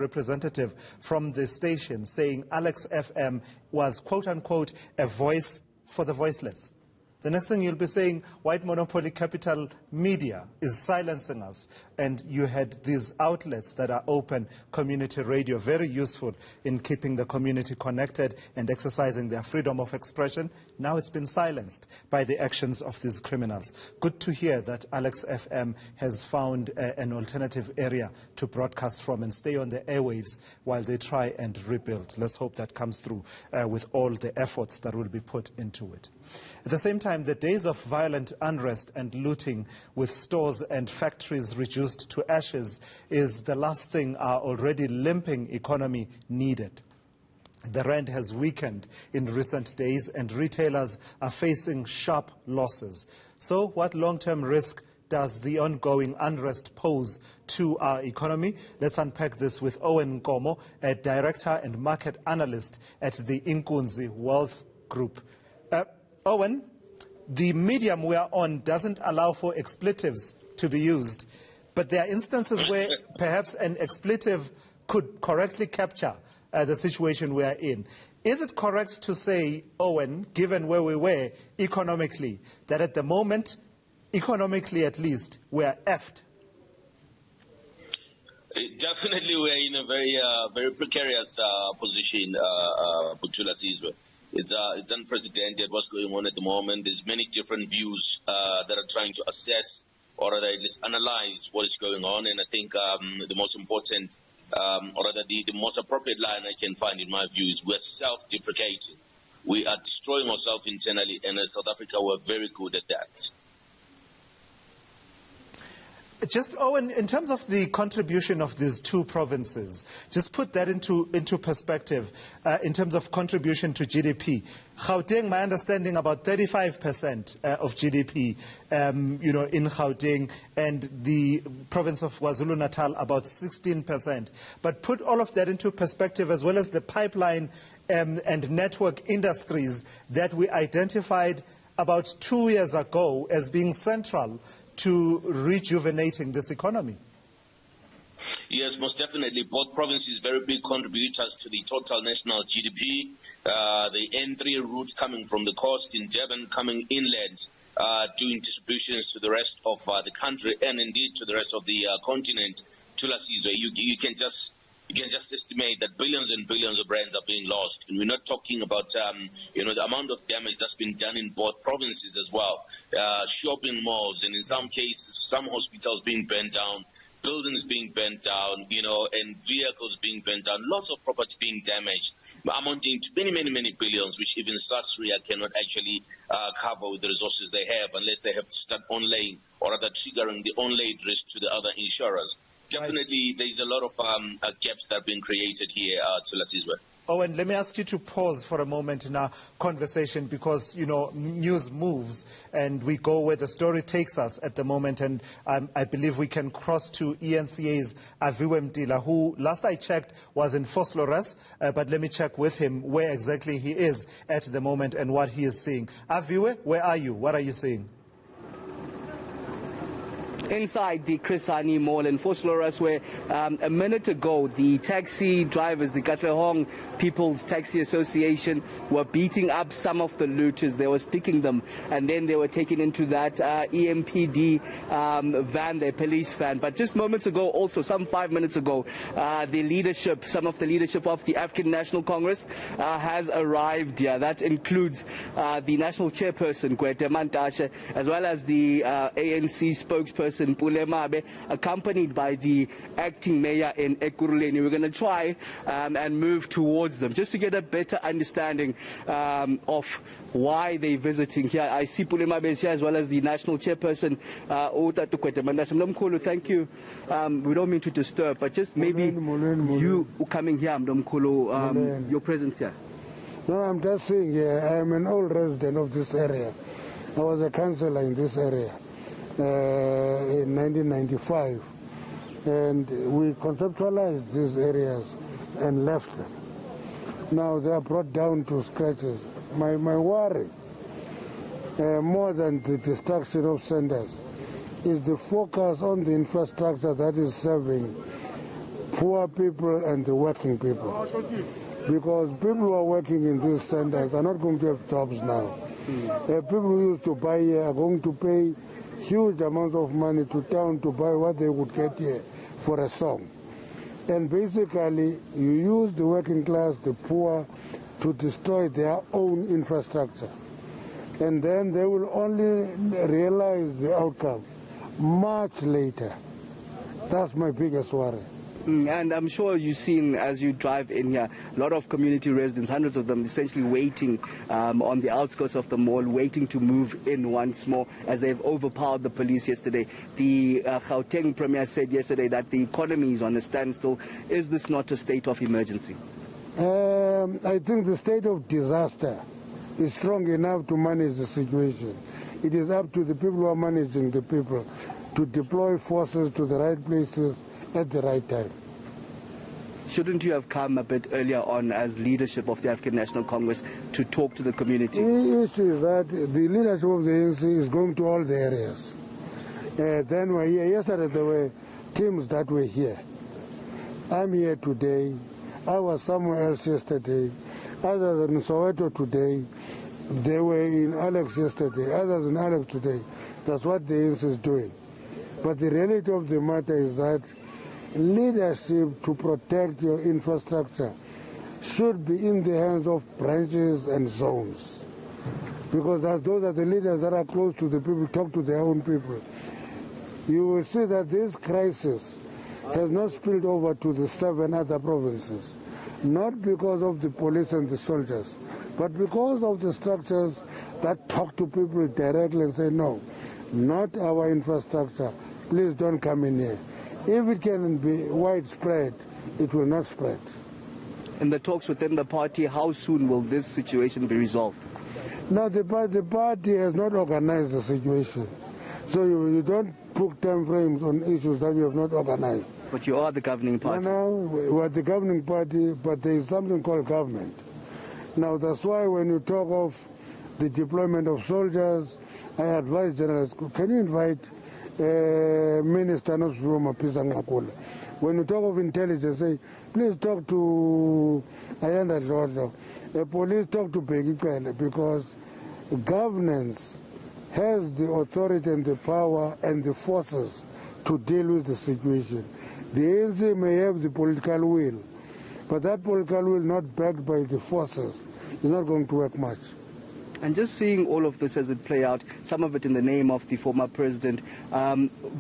representative from the station saying Alex FM was, quote unquote, a voice for the voiceless. The next thing you'll be saying, white monopoly capital media is silencing us. And you had these outlets that are open, community radio, very useful in keeping the community connected and exercising their freedom of expression. Now it's been silenced by the actions of these criminals. Good to hear that Alex FM has found an alternative area to broadcast from and stay on the airwaves while they try and rebuild. Let's hope that comes through with all the efforts that will be put into it. At the same time, the days of violent unrest and looting with stores and factories reduced to ashes is the last thing our already limping economy needed. The rand has weakened in recent days and retailers are facing sharp losses. So what long-term risk does the ongoing unrest pose to our economy? Let's unpack this with Owen Nkomo, a Director and Market Analyst at the Inkunzi Wealth Group. Owen, the medium we are on doesn't allow for expletives to be used, but there are instances where perhaps an expletive could correctly capture the situation we are in. Is it correct to say, Owen, given where we were economically, that at the moment, economically at least, we are effed? Definitely, we are in a very precarious position, Thulasizwe. It's unprecedented what's going on at the moment. There's many different views that are trying to assess or rather at least analyze what is going on. And I think the most important or rather the most appropriate line I can find in my view is we're self-deprecating. We are destroying ourselves internally, and as South Africa, we're very good at that. Just, Owen, in terms of the contribution of these two provinces, just put that into perspective in terms of contribution to GDP. Gauteng, my understanding, about 35% of GDP, in Gauteng, and the province of KwaZulu-Natal about 16%. But put all of that into perspective, as well as the pipeline and network industries that we identified about 2 years ago as being central to rejuvenating this economy. Yes, most definitely. Both provinces very big contributors to the total national GDP. The N3 route coming from the coast in Durban, coming inland, doing distributions to the rest of the country and indeed to the rest of the continent. Thulasizwe, you can just estimate that billions and billions of rands are being lost, and we're not talking about the amount of damage that's been done in both provinces as well. Shopping malls, and in some cases, some hospitals being burnt down, buildings being burnt down, and vehicles being burnt down, lots of property being damaged, amounting to many billions, which even SASRIA cannot actually cover with the resources they have, unless they have to start onlaying or rather triggering the onlaid risk to the other insurers. Definitely, there's a lot of gaps that are being created here, Thulasizwe. Owen, let me ask you to pause for a moment in our conversation because, news moves and we go where the story takes us at the moment. And I believe we can cross to eNCA's Aviwe Mtila, who last I checked was in Thulasizwe, but let me check with him where exactly he is at the moment and what he is seeing. Aviwe, where are you? What are you seeing? Inside the Criminality Mall in Thulasizwe, where a minute ago the taxi drivers, the Katlehong People's Taxi Association, were beating up some of the looters. They were sticking them, and then they were taken into that EMPD van, their police van. But just moments ago, also some 5 minutes ago, some of the leadership of the African National Congress has arrived here. That includes the national chairperson, Gwede Mantashe, as well as the ANC spokesperson, Pulemabe, accompanied by the acting mayor in Ekurhuleni. We're going to try and move towards them just to get a better understanding of why they're visiting here. I see Pulemabe is here as well as the national chairperson, Mdomkhulu. Thank you. We don't mean to disturb, but just maybe you coming here, Mdomkhulu, your presence here. No, I'm just saying, I'm an old resident of this area. I was a councillor in this area in 1995, and we conceptualized these areas and left them. Now they are brought down to scratches. My worry, more than the destruction of centers, is the focus on the infrastructure that is serving poor people and the working people. Because people who are working in these centers are not going to have jobs now. People who used to buy here are going to pay huge amounts of money to town to buy what they would get here for a song. And basically, you use the working class, the poor, to destroy their own infrastructure. And then they will only realize the outcome much later. That's my biggest worry. And I'm sure you've seen, as you drive in here, a lot of community residents, hundreds of them, essentially waiting on the outskirts of the mall, waiting to move in once more as they've overpowered the police yesterday. The Gauteng Premier said yesterday that the economy is on a standstill. Is this not a state of emergency? I think the state of disaster is strong enough to manage the situation. It is up to the people who are managing the people to deploy forces to the right places at the right time. Shouldn't you have come a bit earlier on as leadership of the African National Congress to talk to the community? The issue is that the leadership of the ANC is going to all the areas. Then we're here. Yesterday there were teams that were here. I'm here today. I was somewhere else yesterday. Others in Soweto today. They were in Alex yesterday. Others in Alex today. That's what the ANC is doing. But the reality of the matter is that leadership to protect your infrastructure should be in the hands of branches and zones. Because as those are the leaders that are close to the people, talk to their own people. You will see that this crisis has not spilled over to the 7 other provinces. Not because of the police and the soldiers, but because of the structures that talk to people directly and say, no, not our infrastructure. Please don't come in here. If it can be widespread, it will not spread. In the talks within the party, how soon will this situation be resolved? Now, the party has not organized the situation. So you don't put time frames on issues that you have not organized. But you are the governing party. No, we're the governing party, but there is something called government. Now, that's why when you talk of the deployment of soldiers, I advise generals, can you invite Minister Nopsvuma Pisangakula? When you talk of intelligence, say, please talk to Ayanda Dlodlo. Police talk to Bheki Cele, because governance has the authority and the power and the forces to deal with the situation. The ANC may have the political will, but that political will not backed by the forces is not going to work much. And just seeing all of this as it play out, some of it in the name of the former president,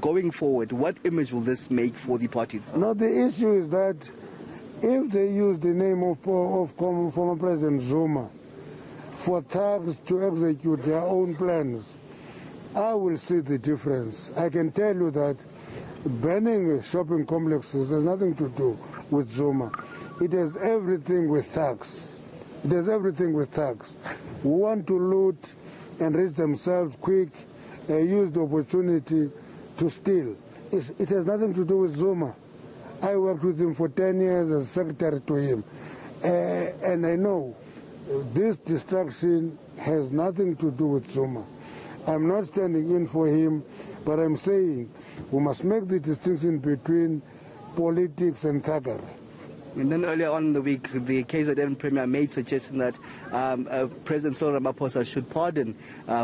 going forward, what image will this make for the party? Now the issue is that if they use the name of former President Zuma for thugs to execute their own plans, I will see the difference. I can tell you that banning shopping complexes has nothing to do with Zuma. It has everything with thugs. It has everything with thugs who want to loot and reach themselves quick, use the opportunity to steal. It has nothing to do with Zuma. I worked with him for 10 years as secretary to him. And I know this destruction has nothing to do with Zuma. I'm not standing in for him, but I'm saying we must make the distinction between politics and thuggery. And then earlier on in the week, the KZN Premier made suggestion that President Cyril Ramaphosa should pardon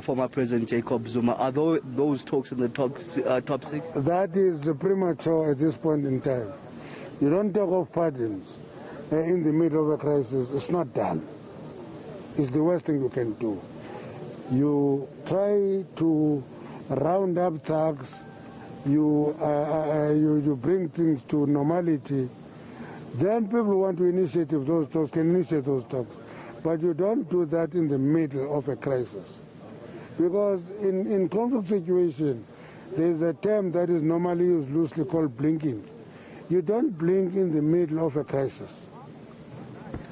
former President Jacob Zuma. Are those talks in the top 6? That is premature at this point in time. You don't talk of pardons in the middle of a crisis. It's not done. It's the worst thing you can do. You try to round up thugs. You bring things to normality. Then people who want to initiate those talks can initiate those talks. But you don't do that in the middle of a crisis. Because in conflict situation, there is a term that is normally used loosely called blinking. You don't blink in the middle of a crisis.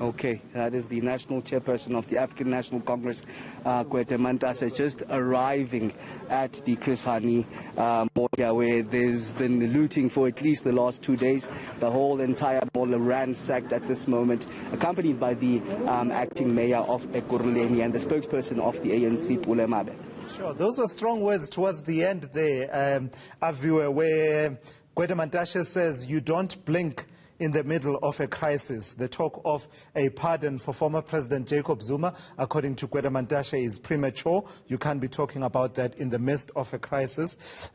Okay, that is the national chairperson of the African National Congress, Gwede Mantashe, just arriving at the Chris Hani mall here, where there's been looting for at least the last 2 days. The whole entire mall ransacked at this moment, accompanied by the acting mayor of Ekurhuleni and the spokesperson of the ANC, Pule Mabe. Sure, those were strong words towards the end there, Aviwe, where Gwede Mantashe says you don't blink in the middle of a crisis. The talk of a pardon for former President Jacob Zuma, according to Gwede Mantashe, is premature. You can't be talking about that in the midst of a crisis.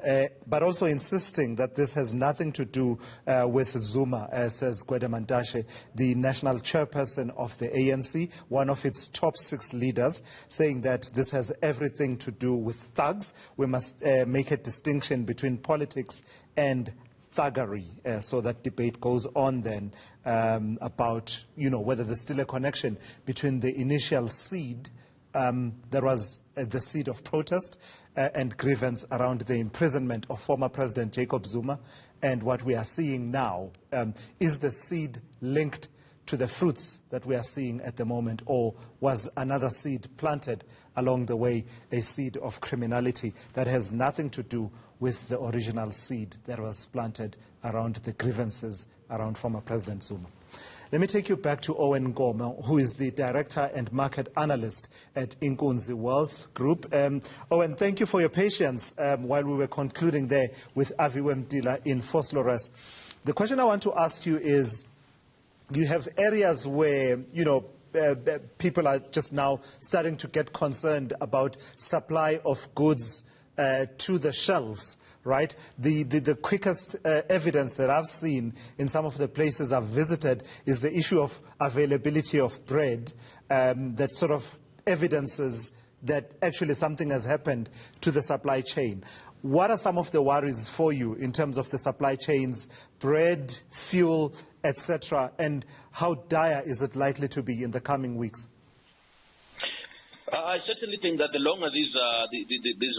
But also insisting that this has nothing to do with Zuma, says Gwede Mantashe, the national chairperson of the ANC, one of its top 6 leaders, saying that this has everything to do with thugs. We must make a distinction between politics and thuggery. So that debate goes on then about, whether there's still a connection between the initial seed, there was the seed of protest and grievance around the imprisonment of former President Jacob Zuma, and what we are seeing now. Is the seed linked to the fruits that we are seeing at the moment, or was another seed planted along the way, a seed of criminality that has nothing to do with the original seed that was planted around the grievances around former President Zuma? Let me take you back to Owen Nkomo, who is the Director and Market Analyst at Inkunzi Wealth Group. Owen, thank you for your patience while we were concluding there with Aviwe Mtila in Vosloorus. The question I want to ask you is, you have areas where, people are just now starting to get concerned about supply of goods to the shelves, right? The quickest evidence that I've seen in some of the places I've visited is the issue of availability of bread that sort of evidences that actually something has happened to the supply chain. What are some of the worries for you in terms of the supply chains, bread, fuel, etc., and how dire is it likely to be in the coming weeks? I certainly think that the longer these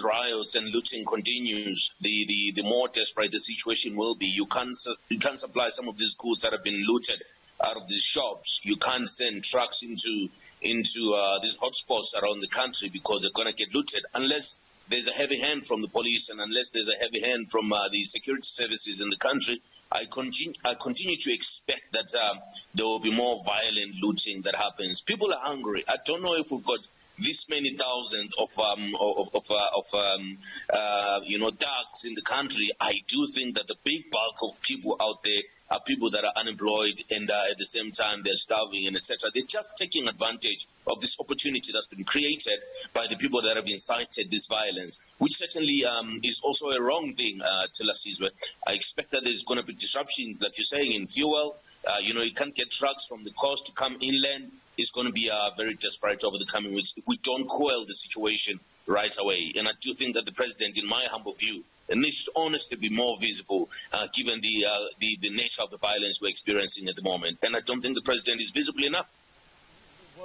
riots and looting continues, the more desperate the situation will be. You can't supply some of these goods that have been looted out of these shops. You can't send trucks into these hotspots around the country because they're going to get looted unless there's a heavy hand from the police and unless there's a heavy hand from the security services in the country. I continue to expect that there will be more violent looting that happens. People are hungry. I don't know if we've got this many thousands of thugs in the country. I do think that the big bulk of people out there are people that are unemployed and at the same time they're starving and etc. They're just taking advantage of this opportunity that's been created by the people that have incited this violence, which certainly is also a wrong thing, Thulasizwe. I expect that there's going to be disruption, like you're saying, in fuel. You can't get trucks from the coast to come inland. It's going to be very desperate over the coming weeks if we don't quell the situation right away. And I do think that the president, in my humble view, needs to honestly be more visible given the nature of the violence we're experiencing at the moment. And I don't think the president is visible enough.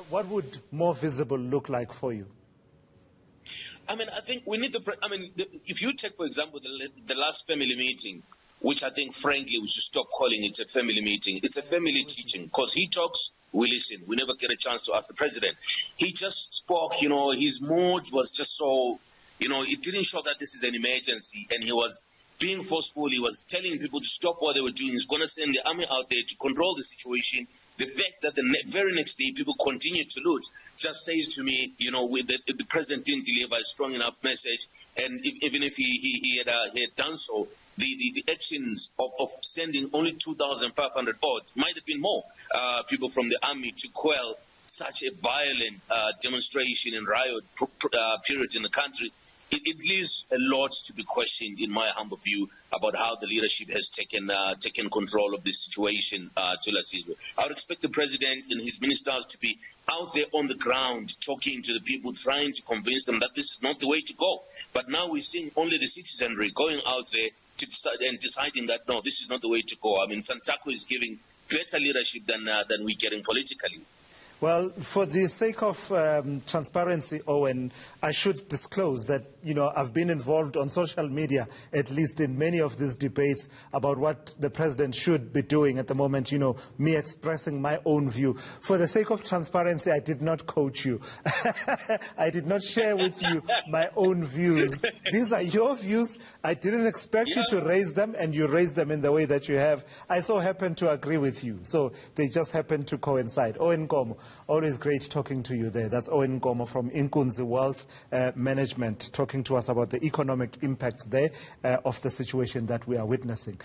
What would more visible look like for you? I mean, I think we need if you take, for example, the last family meeting, which I think, frankly, we should stop calling it a family meeting. It's a family teaching, because he talks, we listen. We never get a chance to ask the president. He just spoke, his mood was just so, it didn't show that this is an emergency, and he was being forceful. He was telling people to stop what they were doing. He's going to send the army out there to control the situation. The fact that the very next day people continued to loot just says to me, if the president didn't deliver a strong enough message, and even if he had done so, the actions of sending only 2,500 odd might have been more people from the army to quell such a violent demonstration and riot period in the country. It leaves a lot to be questioned, in my humble view, about how the leadership has taken control of this situation, Thulasizwe. I would expect the president and his ministers to be out there on the ground, talking to the people, trying to convince them that this is not the way to go. But now we're seeing only the citizenry going out there to decide and deciding that, no, this is not the way to go. I mean, Santaco is giving better leadership than we're getting politically. Well, for the sake of transparency, Owen, I should disclose that, I've been involved on social media, at least in many of these debates, about what the president should be doing at the moment, me expressing my own view. For the sake of transparency, I did not coach you. I did not share with you my own views. These are your views. I didn't expect you to raise them, and you raised them in the way that you have. I so happen to agree with you. So they just happen to coincide. Owen Nkomo, always great talking to you there. That's Owen Nkomo from Inkunzi Wealth Management, talking to us about the economic impact there of the situation that we are witnessing.